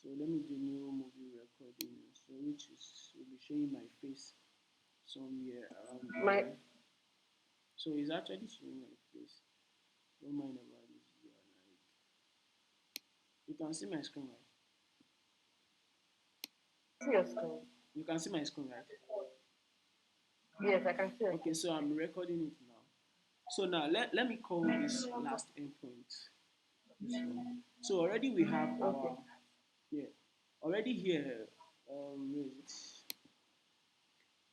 So let me do new movie recording. So which is will be showing my face somewhere around My here. So it's actually showing my face. Don't mind about this. Yeah, like you can see my screen, right? see your screen. You can see my screen, right? Yes, I can see your Okay, screen. so I'm recording it now. So now let me call this last endpoint this one. So already we have Okay. our yeah. Already here, where is it?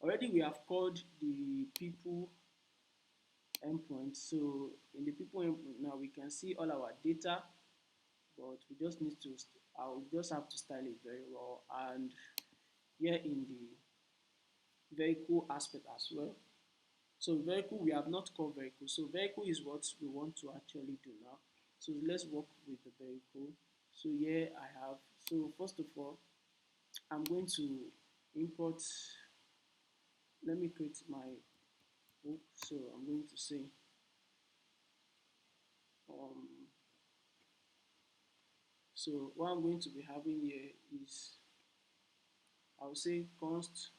Already we have called the people endpoint. So in the people endpoint now we can see all our data, but we just need to I'll just have to style it very well. And here in the vehicle aspect as well. So vehicle, we have not called vehicle. So vehicle is what we want to actually do now. So let's work with the vehicle. So here I have, so first of all, I'm going to import, let me create my book. So I'm going to say, um, so what I'm going to be having here is, I'll say const,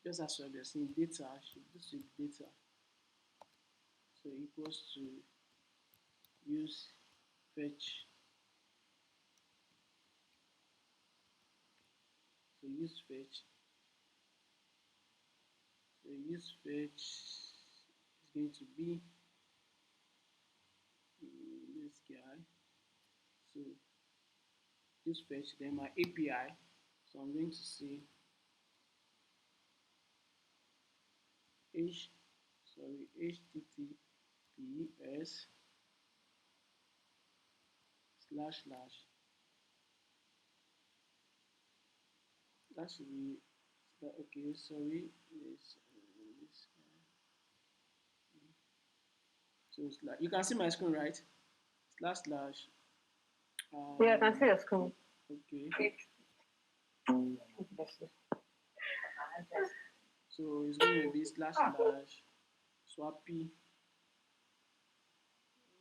just as well, they're saying data, this is data. So equals to use fetch. So use fetch. So use fetch is going to be this guy. So use fetch, then my API. So I'm going to say HTTPS slash slash. That should be that. Okay, sorry. This guy. So it's like you can see my screen, right? Slash slash. Yeah, I can see Um. your screen. Okay. Yes. So it's going to be slash slash swappy.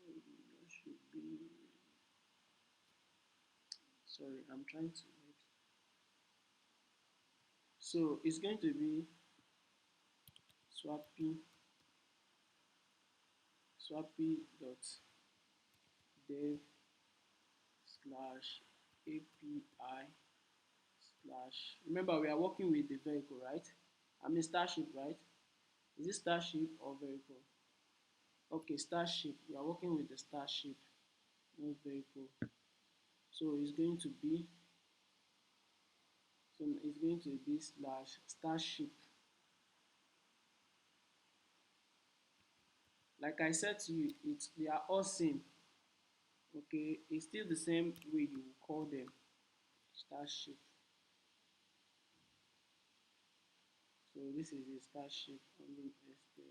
That should be. Sorry, I'm trying to make. So it's going to be swappy dot dev slash API slash. Remember, we are working with the vehicle, right? I mean Starship, right? Is it Starship or vehicle? Okay, Starship. We are working with the Starship, not vehicle. So it's going to be slash Starship. Like I said to you, it's they are all same. Okay, it's still the same way you call them. Starship. So this is a Starship only S there.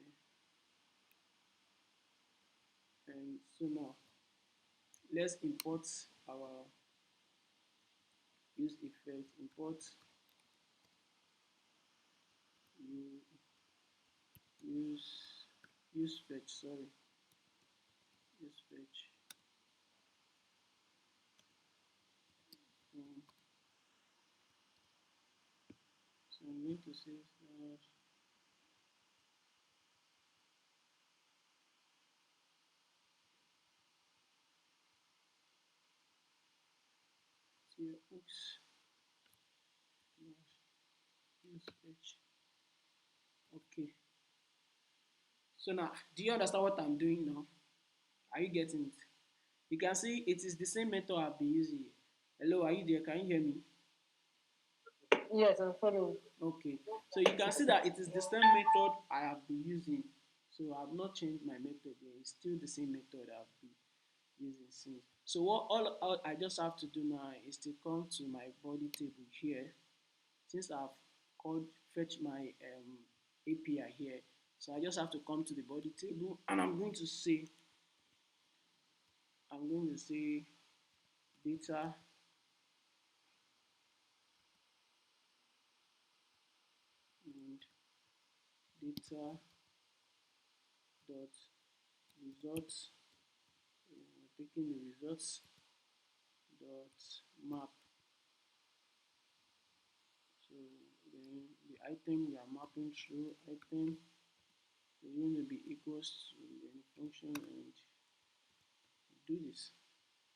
And so now let's import our use effect import use use fetch, sorry, use fetch. um, so I'm going to say slash oops slash use fetch. Okay, so now do you understand what I'm doing now? Are you getting it? You can see it is the same method I've been using. Hello, are you there? Can you hear me? Yes, I'm following. Okay, so you can see that it is the same method I have been using. So I have not changed my method here. It's still the same method I've been using since. So what all I just have to do now is to come to my body table here. Since I've called fetch my API here, so I just have to come to the body table and I'm going to say data and data dot results picking the results dot map. So then the item we are mapping through item is going to be equals to the function and do this.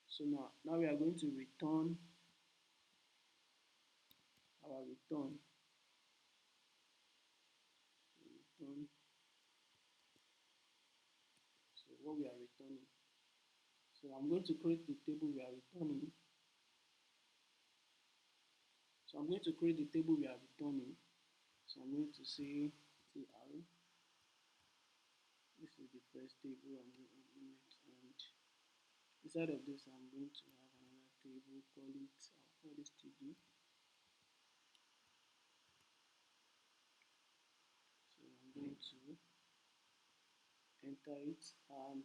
So now we are going to return our return. So what we are returning. So I'm going to create the table we are returning. So I'm going to create the table we are returning. So I'm going to say tr. This is the first table I'm going to implement, and inside of this I'm going to have another table, I'll call this td. So I'm going to enter it, and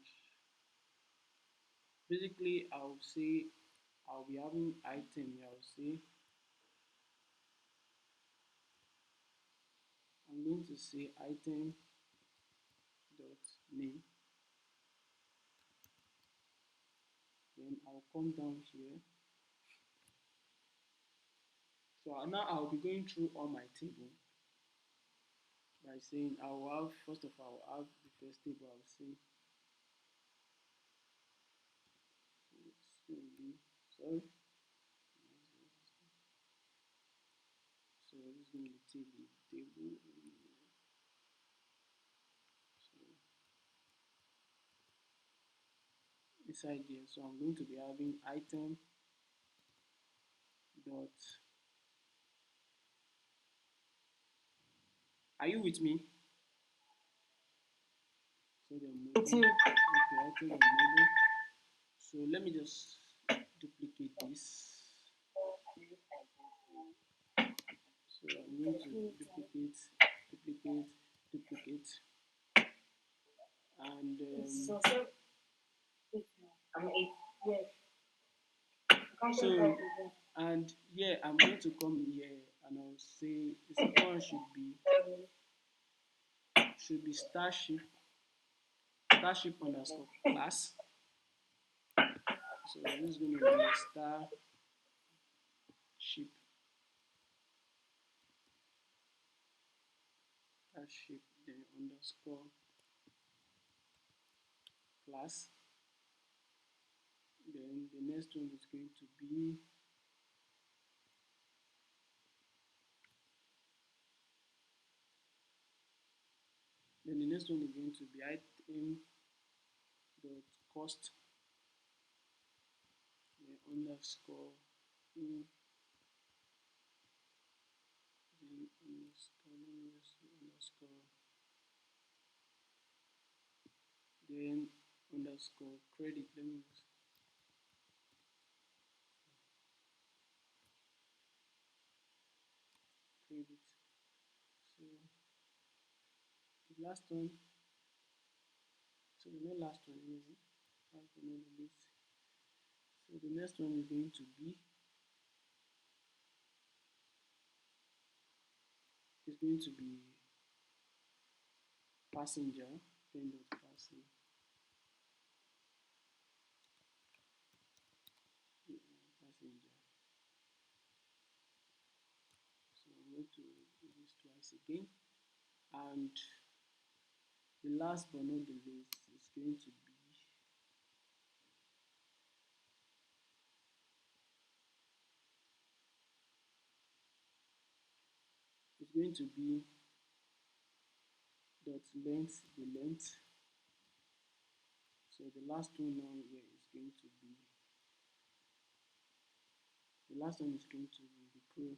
basically I'll be having item here. I'm going to say item dot name. Then I'll come down here. So now I'll be going through all my table by saying I will have, first of all, I'll have the first table. I'll say it's going to be, sorry, so this is going to be table. So inside here, so I'm going to be having item dot. Are you with me? So the model. Okay, item the model. So let me just duplicate this. So I'm going to duplicate, and so and yeah, I'm going to come here and I'll say the second one should be starship underscore class. So this is going to be starship then underscore class. Then the next one is going to be item dot cost then underscore in then underscore credit. Let me just credit. So the last one, so the last one anyway. So the next one is going to be passenger, then dot passenger. Passenger. So I'm going to do this twice again, and the last but not the least is going to be dot length, the length. So the last one now here is going to be the pro.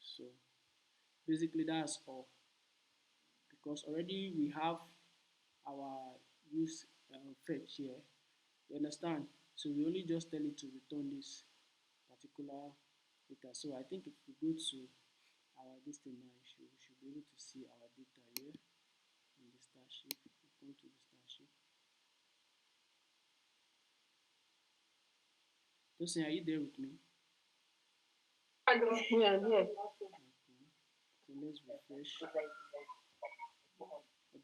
So basically that's all, because already we have our use fetch here. You understand? So we only just tell it to return this particular data. So I think if we go to our this thing now, we should be able to see our data here in the starship. We come to the starship. Tosin, are you there with me? Yeah, yeah. Okay. So let's refresh.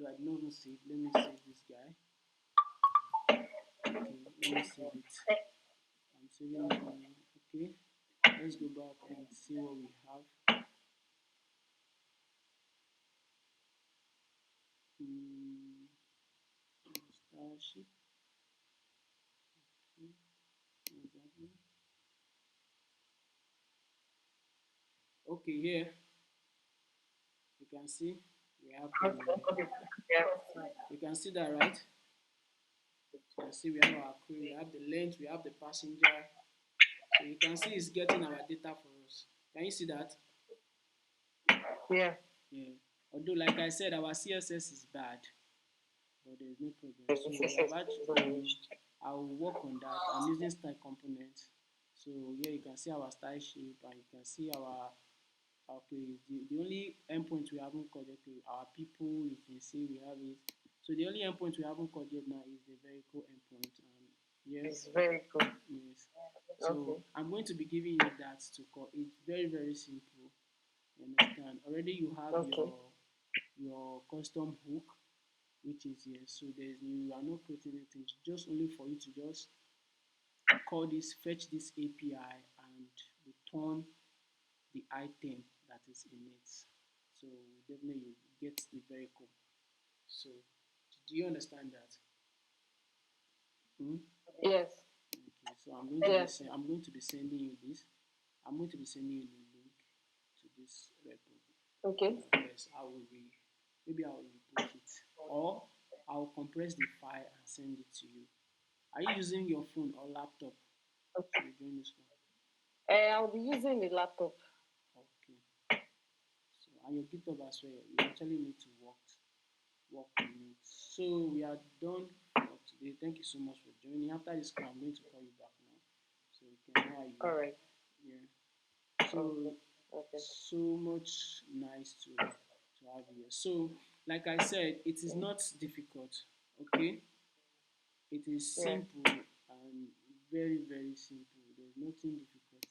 I did not even save. Let me save this guy. Okay, let me save it. I'm saving it now. Okay, let's go back and see what we have. Hmm, Starship. Okay, exactly. Okay, here you can see we have the. Yeah. You can see that, right? You can see we have our crew, we have the length, we have the passenger. So you can see it's getting our data for us. Can you see that? Yeah. Yeah. Although, like I said, our CSS is bad, but there's no problem. The So CSS is unused. I'll work on that. I'm using style components. So here you can see our style shape, and you can see our okay. The only endpoint we haven't called, okay, our people. You can see we have it. So the only endpoint we haven't called yet now is the vehicle endpoint. And yeah, It's very good. yes. Okay. So I'm going to be giving you that to call. It's very very simple. You understand? Already you have Okay. your custom hook, which is here. So there's you are not creating anything. It's just only for you to just call this, fetch this API, and return the item that is in it. So definitely you get the vehicle. So do you understand that? Hmm? Yes. Okay. So I'm going to be sending you this. I'm going to be sending you the link to this repo. Okay. Yes, I will be. Maybe I will repost it, or I will compress the file and send it to you. Are you using your phone or laptop to Okay. be doing this one? I'll be using the laptop. Okay. So and your GitHub as well. You actually need to work on it. So we are done for today. Thank you so much for joining. After this call, I'm going to call you back now, so we can know how All you. right. Yeah. Okay. So Okay. so much nice to have you here. So like I said, it is not difficult. Okay, it is Yeah. simple and very very simple. There's nothing difficult